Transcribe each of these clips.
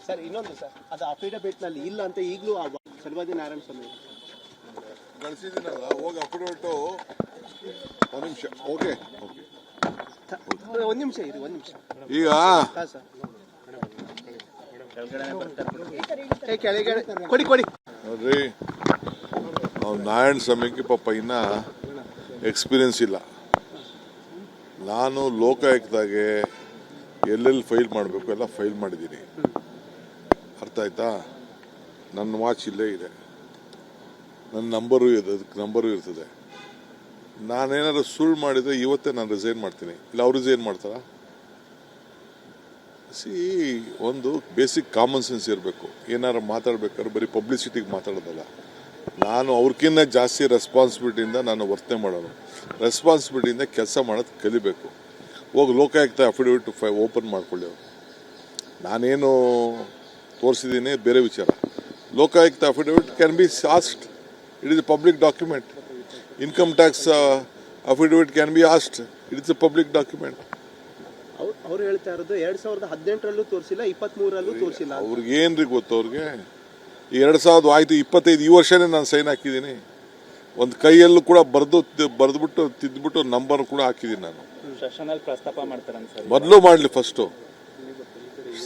Sir ಇನ್ನೊಂದು sir ಅದು affidavit ನಲ್ಲಿ ಇಲ್ಲ ಅಂತ ಈಗಲೂ ಸರ್ವಾದಿ ನಾರಾಯಣ ಸ್ವಾಮಿ ಕಳಿಸಿದ್ದೀನಲ್ಲ ಹೋಗಿ ಅಫಿಡವಿಟ್ ಒಂದು ನಿಮಿಷ ಓಕೆ ಒಂದು ನಿಮಿಷ ಇರಿ ಒಂದು ನಿಮಿಷ ಈಗ ಹಾಂ ಸರ್ ಕೆಳಗಡೆ ಕೊಡಿ ಕೊಡಿ ನೋಡ್ರಿ ನಾವು ನಾರಾಯಣ ಸ್ವಾಮಿಗೆ ಪಾಪ ಇನ್ನ ಎಕ್ಸ್ಪೀರಿಯನ್ಸ್ ಇಲ್ಲ. ನಾನು ಲೋಕಾಯುಕ್ತಾಗೆ ಎಲ್ಲೆಲ್ಲಿ ಫೈಲ್ ಮಾಡಬೇಕು ಎಲ್ಲ ಫೈಲ್ ಮಾಡಿದ್ದೀನಿ. ಅರ್ಥ ಆಯ್ತಾ? ನನ್ನ ವಾಚ್ ಇಲ್ಲೇ ಇದೆ, ನನ್ನ ನಂಬರು ಇದೆ, ಅದಕ್ಕೆ ನಂಬರು ಇರ್ತದೆ. ನಾನೇನಾದ್ರು ಸುಳ್ಳು ಮಾಡಿದರೆ ಇವತ್ತೇ ನಾನು ರಿಸೈನ್ ಮಾಡ್ತೀನಿ, ಇಲ್ಲ ಅವ್ರು ರಿಸೈನ್ ಮಾಡ್ತಾರ? ಒಂದು ಬೇಸಿಕ್ ಕಾಮನ್ ಸೆನ್ಸ್ ಇರಬೇಕು. ಏನಾರು ಮಾತಾಡ್ಬೇಕಾದ್ರೆ ಬರೀ ಪಬ್ಲಿಸಿಟಿಗೆ ಮಾತಾಡೋದಲ್ಲ. ನಾನು ಅವ್ರಿಗಿಂತ ಜಾಸ್ತಿ ರೆಸ್ಪಾನ್ಸಿಬಿಲಿಟಿಯಿಂದ ನಾನು ವರ್ತನೆ ಮಾಡೋನು. ರೆಸ್ಪಾನ್ಸಿಬಿಲಿಟಿಯಿಂದ ಕೆಲಸ ಮಾಡೋದು ಕಲಿಬೇಕು. ಹೋಗಿ ಲೋಕಾಯುಕ್ತ ಅಫಿಡವಿಟ್ ಓಪನ್ ಮಾಡ್ಕೊಳ್ಳಿ. ಅವರು ನಾನೇನು ತೋರಿಸಿದ್ದೀನಿ ಬೇರೆ ವಿಚಾರ. Lokayukta affidavit can be asked, it is A public document. Income tax affidavit can be asked, it is A public document. ಅವ್ರು ಹೇಳ್ತಾ ಇರೋದು 2018ರಲ್ಲೂ ತೋರಿಸಿಲ್ಲ, 23ರಲ್ಲೂ ತೋರಿಸಿಲ್ಲ. ಅವ್ರಿಗೆ ಏನ್ರಿ ಗೊತ್ತು? ಅವ್ರಿಗೆ 2000 ಆಯ್ತು, 25 ಈ ವರ್ಷನೇ ನಾನು ಸೈನ್ ಹಾಕಿದ್ದೀನಿ. ಒಂದು ಕೈಯಲ್ಲೂ ಕೂಡ ಬರೆದ್ಬಿಟ್ಟು ತಿದ್ದುಬಿಟ್ಟು ನಂಬರ್ ಕೂಡ ಹಾಕಿದ್ದೀನಿ ನಾನು. ಪ್ರಸ್ತಾಪ ಮಾಡ್ತಾರೆ ಮೊದಲು ಮಾಡಲಿ, ಫಸ್ಟು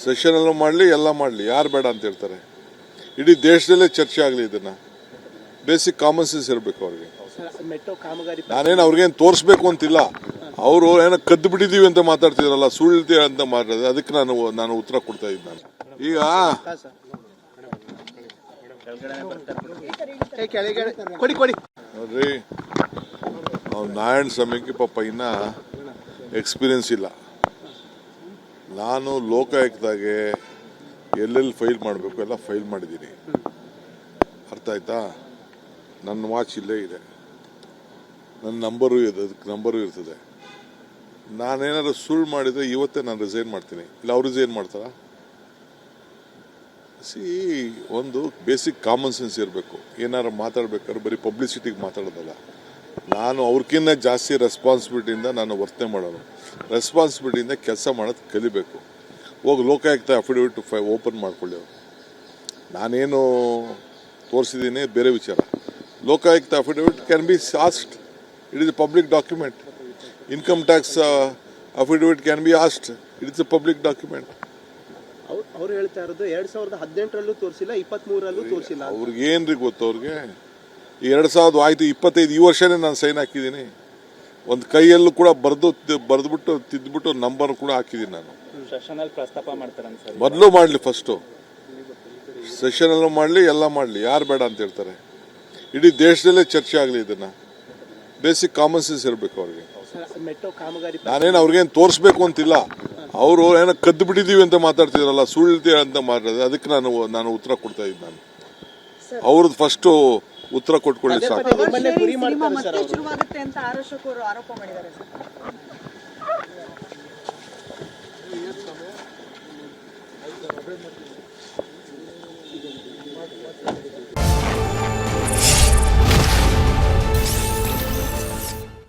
ಸೆಷನಲ್ಲೂ ಮಾಡಲಿ, ಎಲ್ಲ ಮಾಡಲಿ. ಯಾರು ಬೇಡ ಅಂತ ಹೇಳ್ತಾರೆ? ಇಡೀ ದೇಶದಲ್ಲೇ ಚರ್ಚೆ ಆಗಲಿ. ಇದನ್ನ ಬೇಸಿಕ್ ಕಾಮನ್ ಸೆನ್ಸ್ ಇರಬೇಕು ಅವ್ರಿಗೆ. ನಾನೇನು ಅವ್ರಿಗೇನು ತೋರಿಸ್ಬೇಕು ಅಂತಿಲ್ಲ. ಅವರು ಏನೋ ಕದ್ದು ಬಿಟ್ಟಿದ್ದೀವಿ ಅಂತ ಮಾತಾಡ್ತಿದ್ರಲ್ಲ, ಸುಳ್ಳು ಅಂತ ಮಾತಾಡಿದ್ರೆ ಅದಕ್ಕೆ ನಾನು ಉತ್ತರ ಕೊಡ್ತಾ ಇದ್ದೆ. ನಾನು ಈಗ ಕೊಡಿ ಕೊಡಿ ನೋಡ್ರಿ, ನಾವು ನಾರಾಯಣ ಸ್ವಾಮಿಗೆ ಪಾಪ ಇನ್ನ ಎಕ್ಸ್ಪೀರಿಯನ್ಸ್ ಇಲ್ಲ. ನಾನು ಲೋಕಾಯುಕ್ತಾಗೆ ಎಲ್ಲೆಲ್ಲಿ ಫೈಲ್ ಮಾಡಬೇಕು ಎಲ್ಲ ಫೈಲ್ ಮಾಡಿದ್ದೀನಿ. ಅರ್ಥ ಆಯ್ತಾ? ನನ್ನ ವಾಚ್ ಇಲ್ಲೇ ಇದೆ, ನನ್ನ ನಂಬರು ಇದೆ, ಅದಕ್ಕೆ ನಂಬರು ಇರ್ತದೆ. ನಾನೇನಾದ್ರು ಸುಳ್ಳು ಮಾಡಿದರೆ ಇವತ್ತೇ ನಾನು ರಿಸೈನ್ ಮಾಡ್ತೀನಿ, ಇಲ್ಲ ಅವ್ರು ರಿಸೈನ್ ಮಾಡ್ತಾರ? ಒಂದು ಬೇಸಿಕ್ ಕಾಮನ್ ಸೆನ್ಸ್ ಇರಬೇಕು. ಏನಾರು ಮಾತಾಡ್ಬೇಕಾದ್ರೆ ಬರೀ ಪಬ್ಲಿಸಿಟಿಗೆ ಮಾತಾಡೋದಲ್ಲ. ನಾನು ಅವ್ರಿಗಿಂತ ಜಾಸ್ತಿ ರೆಸ್ಪಾನ್ಸಿಬಿಲಿಟಿಯಿಂದ ನಾನು ವರ್ತನೆ ಮಾಡೋನು. ರೆಸ್ಪಾನ್ಸಿಬಿಲಿಟಿಯಿಂದ ಕೆಲಸ ಮಾಡೋದು ಕಲಿಬೇಕು. ಹೋಗಿ ಲೋಕಾಯುಕ್ತ ಅಫಿಡವಿಟ್ ಓಪನ್ ಮಾಡ್ಕೊಳ್ಳಿ. ಅವರು ನಾನೇನು ತೋರಿಸಿದ್ದೀನಿ ಬೇರೆ ವಿಚಾರ. Lokayukta affidavit can be asked, it is A public document. Income tax affidavit can be asked, it is A public document. ಅವ್ರು ಹೇಳ್ತಾ ಇರೋದು 2018ರಲ್ಲೂ ತೋರಿಸಿಲ್ಲ, 23ರಲ್ಲೂ ತೋರಿಸಿಲ್ಲ. ಅವ್ರಿಗೆ ಏನ್ರಿ ಗೊತ್ತು? ಅವ್ರಿಗೆ 2000 ಆಯ್ತು, 25 ಈ ವರ್ಷನೇ ನಾನು ಸೈನ್ ಹಾಕಿದ್ದೀನಿ. ಒಂದು ಕೈಯಲ್ಲೂ ಕೂಡ ಬರೆದ್ಬಿಟ್ಟು ತಿದ್ದುಬಿಟ್ಟು ನಂಬರ್ ಕೂಡ ಹಾಕಿದ್ದೀನಿ ನಾನು. ಪ್ರಸ್ತಾಪ ಮಾಡ್ತಾರೆ ಮೊದಲು ಮಾಡಲಿ, ಫಸ್ಟು ಸೆಷನಲ್ಲೂ ಮಾಡಲಿ, ಎಲ್ಲ ಮಾಡಲಿ. ಯಾರು ಬೇಡ ಅಂತ ಹೇಳ್ತಾರೆ? ಇಡೀ ದೇಶದಲ್ಲೇ ಚರ್ಚೆ ಆಗಲಿ. ಇದನ್ನ ಬೇಸಿಕ್ ಕಾಮನ್ ಸೆನ್ಸ್ ಇರಬೇಕು ಅವ್ರಿಗೆ. ನಾನೇನು ಅವ್ರಿಗೇನು ತೋರಿಸ್ಬೇಕು ಅಂತಿಲ್ಲ. ಅವರು ಏನೋ ಕದ್ದು ಬಿಟ್ಟಿದ್ದೀವಿ ಅಂತ ಮಾತಾಡ್ತಿದ್ರಲ್ಲ, ಸುಳ್ಳು ಅಂತ ಮಾತಾಡಿದ್ರೆ ಅದಕ್ಕೆ ನಾನು ಉತ್ತರ ಕೊಡ್ತಾ ಇದ್ದೆ. ನಾನು ಅವ್ರದ್ದು ಫಸ್ಟು ಉತ್ತರ ಕೊಟ್ಕೊಳ್ಳಿ ಸಾಕು.